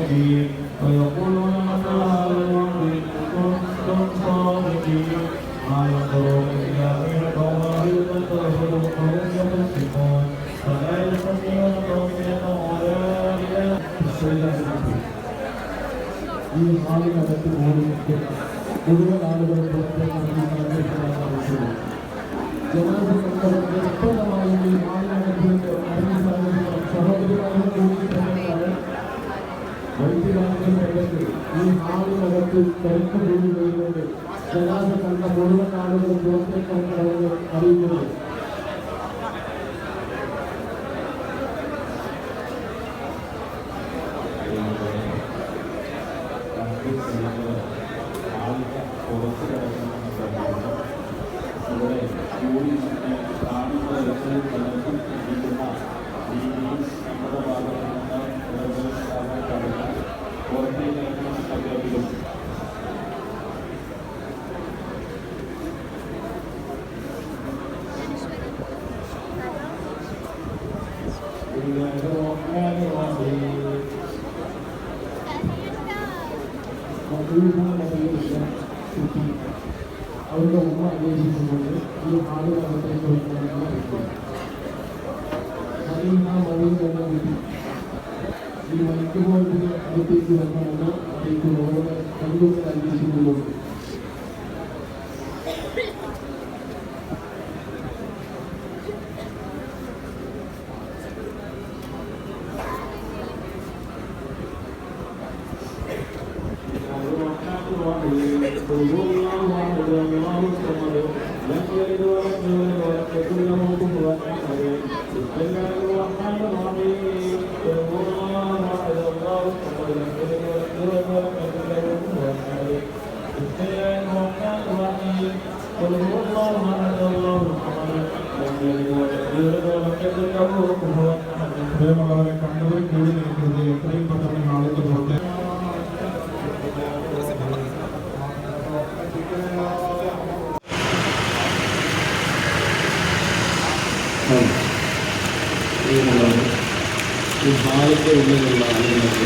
الدين ويقولون متى هذا الوعد إن كنتم صادقين ما ينظرون إلا إليك واحدة ترفض قوم يخصمون فلا يستطيعون توصية ولا إلى ഈ നാളിനകത്ത് മുഴുവൻ ആളുകളും ജനസംഘടനമായി ഈ നാളിനകത്ത് സഹോദരിമാരും കൂടി തന്നെയാണ് വൈദ്യുതാംഗം രംഗത്ത് ഈ നാളിനകത്ത് കരുത്ത് കൂടി വരുന്നത് ജനാസ കണ്ട മുഴുവൻ ആളുകളും പുറത്തേക്കാണ് അറിയുന്നത്. പുറത്ത് കിടക്കുന്ന സമയത്ത് ഇവിടെ കൂടി കാണുന്ന രക്ഷകൾക്കും ജീവിക്കുന്ന രീതിയിൽ നമ്മുടെ ഭാഗത്ത് നിന്ന് കടന്ന് പുറത്തേക്ക് അഭ്യർത്ഥിക്കുന്നു. അവരുടെ ഉമ്മ അന്വേഷിക്കുന്നുണ്ട്. ഈ ആളുകളകത്തേക്ക് ഈ മണിക്കുപോലത്തിന് അടുത്തേക്ക് വന്നുകൊണ്ട് അതേക്ക് ഓരോ കണ്ടുകൊണ്ട് അന്വേഷിക്കുന്നുണ്ട്. പ്രിയമുള്ളവരെ കണ്ടവർ കൂടി നിൽക്കുന്നത് എത്രയും പെട്ടെന്ന് ആളുകൾ പുറത്തെ ഈ ഹാളിൻ്റെ ഉള്ളിലുള്ള ആളുകൾക്ക്